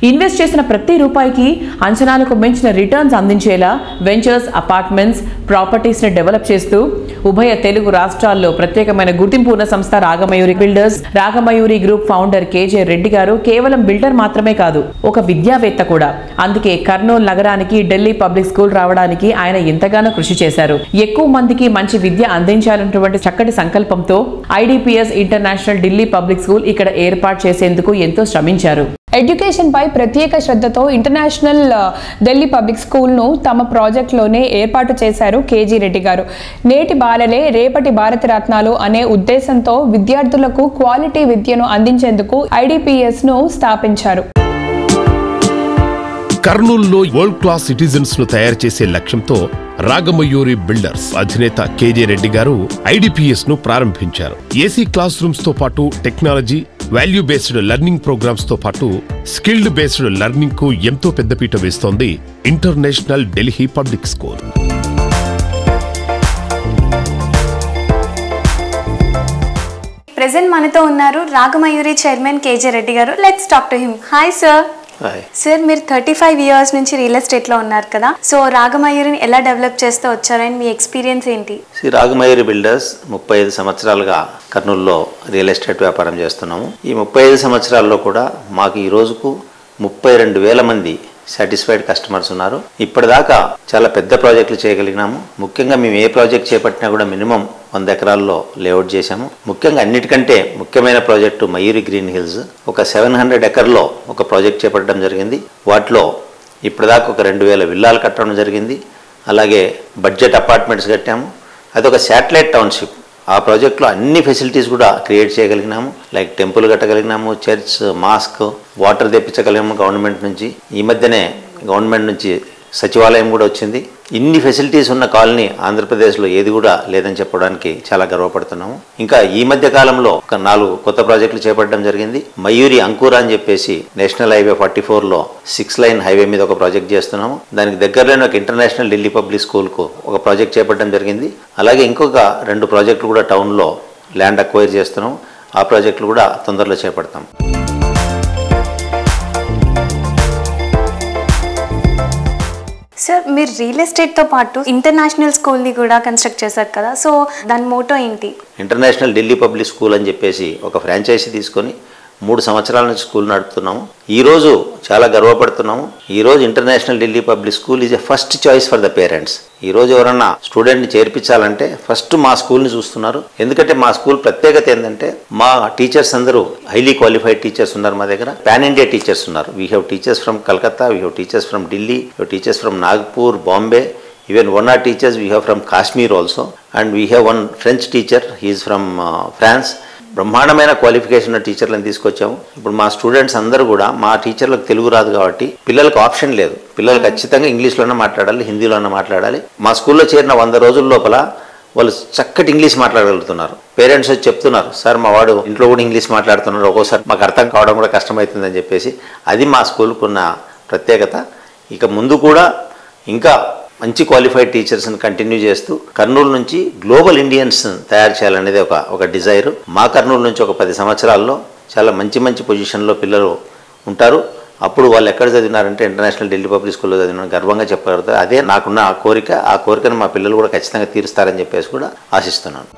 Invest చేసిన ప్రతి రూపాయికి అంచనాలకు మించిన రిటర్న్స్ అందించేలా వెంచర్స్, అపార్ట్మెంట్స్, ప్రాపర్టీస్ ని డెవలప్ చేస్తూ ఉభయ తెలుగు రాష్ట్రాల్లో ప్రత్యేకమైన గుర్తింపు ఉన్న సంస్థ Ragamayuri builders. Ragamayuri group founder KJ Reddy గారు కేవలం బిల్డర్ మాత్రమే కాదు, ఒక విద్యావేత్త కూడా. అందుకే కర్నూలు నగరానికి ఢిల్లీ పబ్లిక్ స్కూల్ రావడానికి ఆయన ఎంతగానో కృషి చేశారు. ఎక్కువ మందికి మంచి విద్య అందించాలన్నటువంటి చక్కటి సంకల్పంతో IDPS international Delhi public school ఇక్కడ ఏర్పాటు చేసేందుకు ఎంతో శ్రమించారు. ఎడ్యుకేషన్ పై ప్రత్యేక శ్రద్ధతో ఇంటర్నేషనల్ ఢిల్లీ పబ్లిక్ స్కూల్ను తమ ప్రాజెక్టులోనే ఏర్పాటు చేశారు కేజీ రెడ్డి గారు. నేటి బాలలే రేపటి భారత రత్నాలు అనే ఉద్దేశంతో విద్యార్థులకు క్వాలిటీ విద్యను అందించేందుకు ఐడిపిఎస్ను స్థాపించారు. కర్నూలులో వరల్డ్ క్లాస్ సిటిజన్స్ ను తయారు చేసే లక్ష్యంతో రాగమయూరి బిల్డర్స్ అధినేత కేజే రెడ్డి గారు ఐడిపిఎస్ ను ప్రారంభించారు. ఏసీ క్లాస్ రూమ్స్ తో పాటు technology, value based learning programs తో పాటు స్కిల్డ్ బేస్డ్ లెర్నింగ్ కు ఎంతో పెద్దపీట వేస్తోంది international Delhi public school. Present మనతో ఉన్నారు రాగమయూరి చైర్మన్ కేజే రెడ్డి గారు. Let's talk to him. Hi sir. Sir, మీరు 35 years నుంచి రియల్ ఎస్టేట్ లో ఉన్నారు కదా, సో రాగమయూరిని ఎలా డెవలప్ చేస్తూ వచ్చారని మీ ఎక్స్పీరియన్స్ ఏంటి? రాగమయూరి బిల్డర్స్ 35 సంవత్సరాలుగా కర్నూలులో రియల్ ఎస్టేట్ వ్యాపారం చేస్తున్నాము. ఈ 35 సంవత్సరాల్లో కూడా మాకు ఈ రోజుకు 32,000 మంది సాటిస్ఫైడ్ కస్టమర్స్ ఉన్నారు. ఇప్పటిదాకా చాలా పెద్ద ప్రాజెక్టులు చేయగలిగినాము. ముఖ్యంగా మేము ఏ ప్రాజెక్ట్ చేపట్టినా కూడా మినిమం 100 ఎకరాల్లో లేఅవుట్ చేశాము. ముఖ్యంగా అన్నిటికంటే ముఖ్యమైన ప్రాజెక్టు మయూరి గ్రీన్ హిల్స్. ఒక 700 ఎకర్లో ఒక ప్రాజెక్ట్ చేపట్టడం జరిగింది. వాటిలో ఇప్పటిదాకా ఒక 2,000 విల్లాలు కట్టడం జరిగింది. అలాగే బడ్జెట్ అపార్ట్మెంట్స్ కట్టాము. అదొక శాటిలైట్ టౌన్షిప్. ఆ ప్రాజెక్టులో అన్ని ఫెసిలిటీస్ కూడా క్రియేట్ చేయగలిగినాము. లైక్ టెంపుల్ కట్టగలిగినాము, చర్చ్, మాస్క్, వాటర్ తెప్పించగలిగాము గవర్నమెంట్ నుంచి. ఈ మధ్యనే గవర్నమెంట్ నుంచి సచివాలయం కూడా వచ్చింది. ఇన్ని ఫెసిలిటీస్ ఉన్న కాలనీ ఆంధ్రప్రదేశ్లో ఏది కూడా లేదని చెప్పడానికి చాలా గర్వపడుతున్నాము. ఇంకా ఈ మధ్య కాలంలో ఒక 4 కొత్త ప్రాజెక్టులు చేపట్టడం జరిగింది. మయూరి అంకుర అని చెప్పేసి నేషనల్ హైవే 44లో 6 లైన్ హైవే మీద ఒక ప్రాజెక్ట్ చేస్తున్నాము. దానికి దగ్గరలోనే ఒక ఇంటర్నేషనల్ ఢిల్లీ పబ్లిక్ స్కూల్కు ఒక ప్రాజెక్ట్ చేపట్టడం జరిగింది. అలాగే ఇంకొక 2 ప్రాజెక్టులు కూడా టౌన్లో ల్యాండ్ అక్వైర్ చేస్తున్నాము. ఆ ప్రాజెక్టులు కూడా తొందరలో చేపడతాం. సార్, మీరు రియల్ ఎస్టేట్తో పాటు ఇంటర్నేషనల్ స్కూల్ని కూడా కన్స్ట్రక్ట్ చేశారు కదా, సో దాని మోటో ఏంటి? ఇంటర్నేషనల్ ఢిల్లీ పబ్లిక్ స్కూల్ అని చెప్పేసి ఒక ఫ్రాంచైజీ తీసుకొని 3 సంవత్సరాల నుంచి స్కూల్ నడుపుతున్నాము. ఈరోజు చాలా గర్వపడుతున్నాము. ఈరోజు international Delhi public school is a first choice for the parents. ఈరోజు ఎవరన్నా స్టూడెంట్ని చేర్పించాలంటే ఫస్ట్ మా స్కూల్ని చూస్తున్నారు. ఎందుకంటే మా స్కూల్ ప్రత్యేకత ఏంటంటే మా టీచర్స్ అందరూ హైలీ క్వాలిఫైడ్ టీచర్స్ ఉన్నారు. మా దగ్గర పాన్ ఇండియా టీచర్స్ ఉన్నారు. We have teachers from Calcutta, we have teachers from Delhi, we have teachers from Nagpur, Bombay. Even one are teachers we have from Kashmir also, and we have one French teacher, he is from France. బ్రహ్మాండమైన qualification ఉన్న టీచర్లను తీసుకొచ్చాము. ఇప్పుడు మా students అందరూ కూడా, మా టీచర్లకు తెలుగు రాదు కాబట్టి పిల్లలకు ఆప్షన్ లేదు. పిల్లలు ఖచ్చితంగా ఇంగ్లీష్లోనే మాట్లాడాలి, హిందీలోనే మాట్లాడాలి. మా స్కూల్లో చేరిన 100 రోజుల లోపల వాళ్ళు చక్కటి ఇంగ్లీష్ మాట్లాడగలుగుతున్నారు. పేరెంట్స్ వచ్చి చెప్తున్నారు, సార్ మా వాడు ఇంట్లో కూడా ఇంగ్లీష్ మాట్లాడుతున్నారు, ఒక్కోసారి మాకు అర్థం కావడం కూడా కష్టమవుతుందని చెప్పేసి. అది మా స్కూల్కు ఉన్న ప్రత్యేకత. ఇక ముందు కూడా ఇంకా మంచి క్వాలిఫైడ్ టీచర్స్ని కంటిన్యూ చేస్తూ కర్నూలు నుంచి గ్లోబల్ ఇండియన్స్ తయారు చేయాలనేది ఒక డిజైర్. మా కర్నూలు నుంచి ఒక 10 సంవత్సరాల్లో చాలా మంచి పొజిషన్లో పిల్లలు ఉంటారు. అప్పుడు వాళ్ళు ఎక్కడ చదివినారంటే ఇంటర్నేషనల్ ఢిల్లీ పబ్లిక్ స్కూల్లో చదివిన గర్వంగా చెప్పగలుగుతారు. అదే నాకున్న కోరిక. ఆ కోరికను మా పిల్లలు కూడా ఖచ్చితంగా తీరుస్తారని చెప్పేసి కూడా ఆశిస్తున్నాను.